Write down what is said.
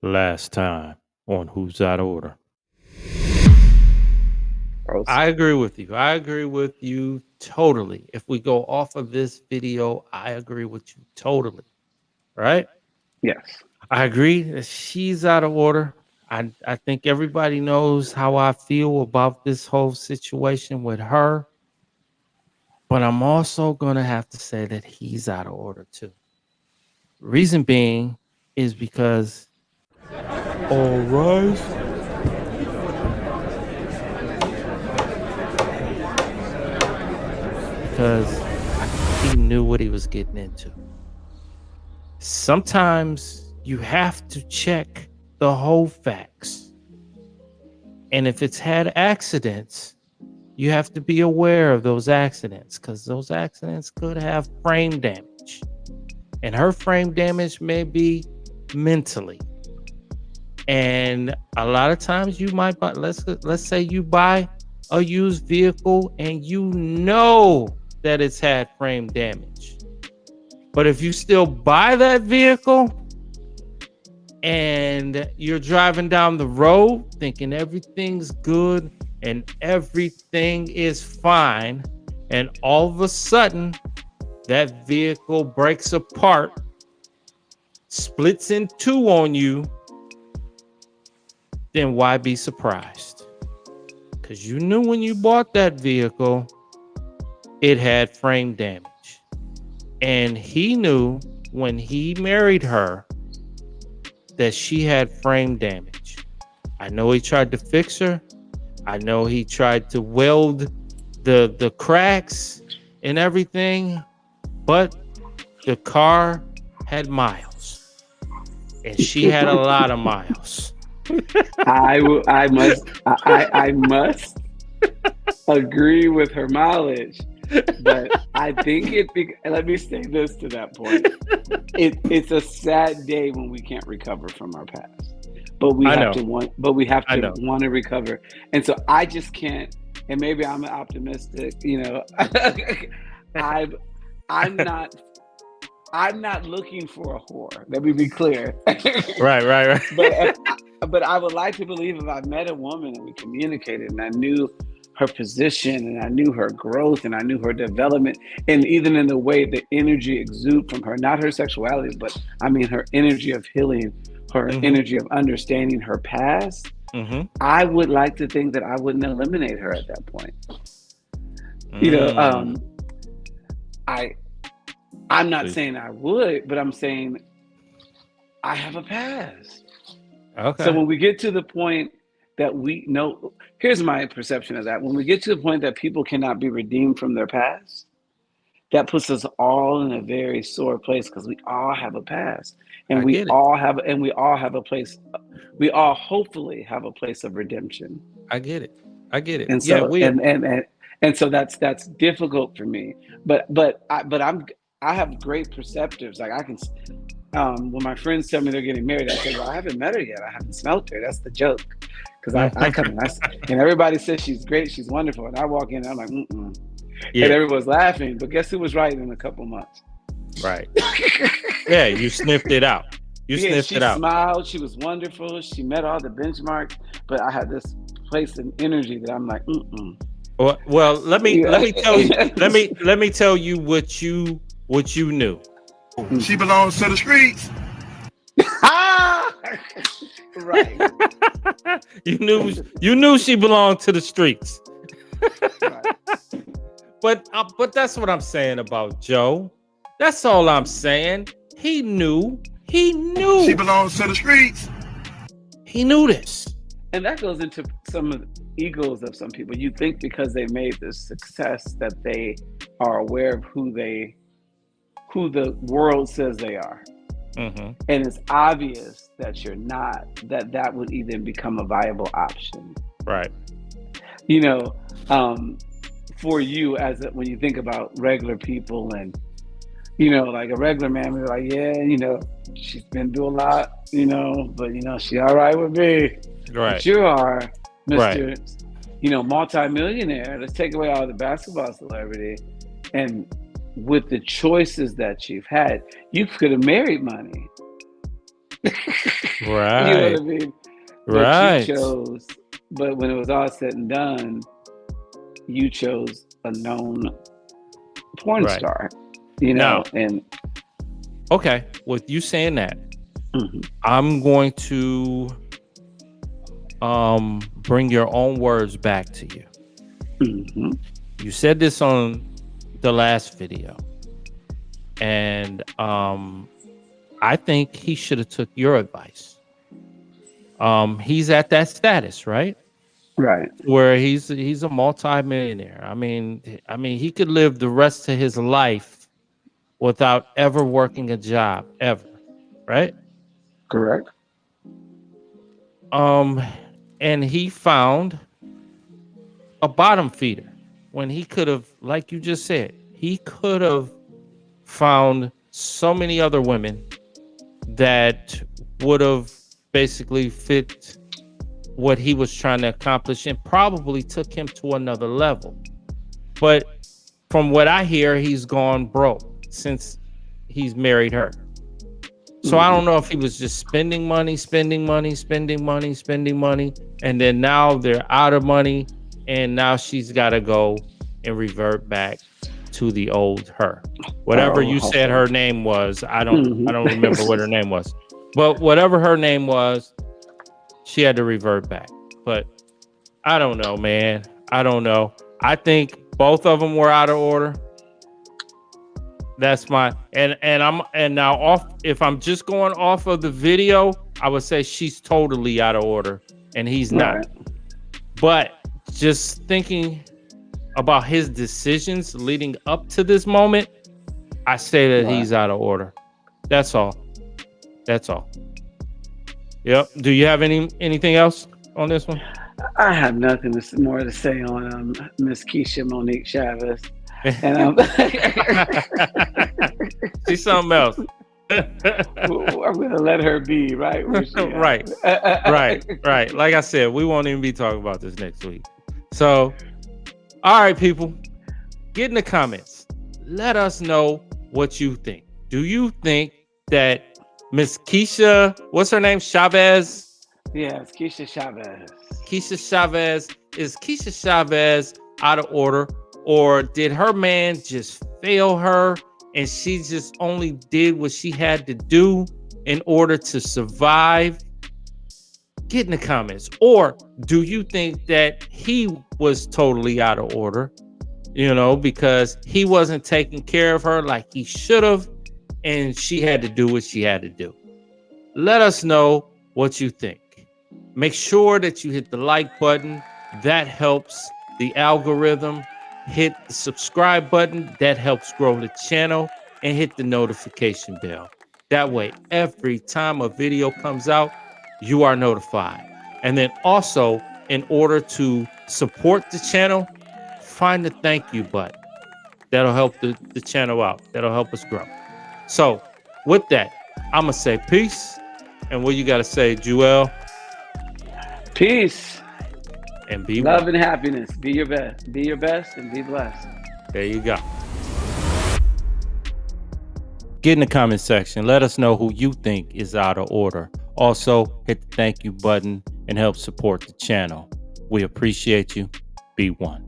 Last time on Who's Out of Order. Gross. I agree with you. I agree with you totally. If we go off of this video, I agree with you totally. Right? Yes. I agree that she's out of order. I think everybody knows how I feel about this whole situation with her. But I'm also going to have to say that he's out of order too. Reason being is because all rise. Because he knew what he was getting into. Sometimes you have to check the whole facts. And if it's had accidents, you have to be aware of those accidents because those accidents could have frame damage. And her frame damage may be mentally. And a lot of times you might buy, let's say you buy a used vehicle and you know that it's had frame damage. But if you still buy that vehicle and you're driving down the road thinking everything's good and everything is fine, and all of a sudden that vehicle breaks apart, splits in two on you, then why be surprised? Because you knew when you bought that vehicle, it had frame damage. And he knew when he married her that she had frame damage. I know he tried to fix her. I know he tried to weld the cracks and everything, but the car had miles. And she had a lot of miles. I must agree with her mileage, but I think let me say this to that point. It's a sad day when we can't recover from our past, but we have to want to recover. And so I just can't. And maybe I'm optimistic. I'm not looking for a whore. Let me be clear. Right. But I would like to believe if I met a woman and we communicated and I knew her position and I knew her growth and I knew her development, and even in the way the energy exudes from her, not her sexuality, but I mean her energy of healing, her energy of understanding her past, I would like to think that I wouldn't eliminate her at that point. I'm not saying I would, but I'm saying I have a past. Okay. So when we get to the point that we know, here's my perception of that. When we get to the point that people cannot be redeemed from their past, that puts us all in a very sore place because we all have a past, and we all have a place. We all hopefully have a place of redemption. I get it. And so and so that's difficult for me. But I have great perceptives. Like I can. When my friends tell me they're getting married, I say, well, I haven't met her yet. I haven't smelled her. That's the joke. Because I come in and everybody says she's great, she's wonderful. And I walk in and I'm like, mm-mm. Yeah. And everyone's laughing. But guess who was right in a couple months? Right. Yeah, you sniffed it out. She smiled. She was wonderful. She met all the benchmarks. But I had this place in energy that I'm like, mm-mm. Well, let me tell you. let me tell you what you knew. She belongs to the streets. Right. You knew she belonged to the streets. Right. But that's what I'm saying about Joe. That's all I'm saying. He knew. She belongs to the streets. He knew this. And that goes into some of the egos of some people. You think because they made this success that they are aware of who the world says they are. And it's obvious that you're not, that would even become a viable option. Right. For you when you think about regular people and, like a regular man, we're like, yeah, she's been through a lot, but, she all right with me. Right. But you are Mr. Multi-millionaire. Let's take away all the basketball celebrity. And with the choices that you've had, you could have married money. You know what I Right. mean? But Right. but when it was all said and done, you chose a known porn Right. star, you know, Now, and okay, with you saying that, mhm, I'm going to bring your own words back to you. mhm, You said this on the last video, and I think he should have took your advice. He's at that status, right? right, Where he's a multi-millionaire. I mean, he could live the rest of his life without ever working a job ever, right? correct, Um, and he found a bottom feeder when he could have, like you just said, he could have found so many other women that would have basically fit what he was trying to accomplish and probably took him to another level. But from what I hear, he's gone broke since he's married her. So I don't know if he was just spending money, and then now they're out of money, and now she's got to go and revert back to the old her. Whatever you said her name was, I don't remember what her name was. But whatever her name was, she had to revert back. But I don't know, man. I don't know. I think both of them were out of order. That's my and now off. If I'm just going off of the video, I would say she's totally out of order and he's not. right. But just thinking about his decisions leading up to this moment, I say that he's out of order. That's all. That's all. Yep. Do you have anything else on this one? I have nothing more to say on Miss Kisha Monique Chavis. And she's something else. I'm gonna let her be, right? Right. Like I said, we won't even be talking about this next week. So, all right, people, get in the comments. Let us know what you think. Do you think that Miss Kisha, what's her name? Chavez? Yeah, it's Kisha Chavis. Kisha Chavis. Is Kisha Chavis out of order? Or did her man just fail her and she just only did what she had to do in order to survive? Get in the comments. Or do you think that he was totally out of order, you know, because he wasn't taking care of her like he should have and she had to do what she had to do? Let us know what you think. Make sure that you hit the like button. That helps the algorithm. Hit the subscribe button. That helps grow the channel. And hit the notification bell. That way, every time a video comes out, you are notified. And then also, in order to support the channel, find the thank you button. That'll help the channel out. That'll help us grow. So, with that, I'm going to say peace. And what you got to say, Jewel? Peace. And be love well. and happiness. Be your best. Be your best and be blessed. There you go. Get in the comment section. Let us know who you think is out of order. Also, hit the thank you button and help support the channel. We appreciate you. Be one.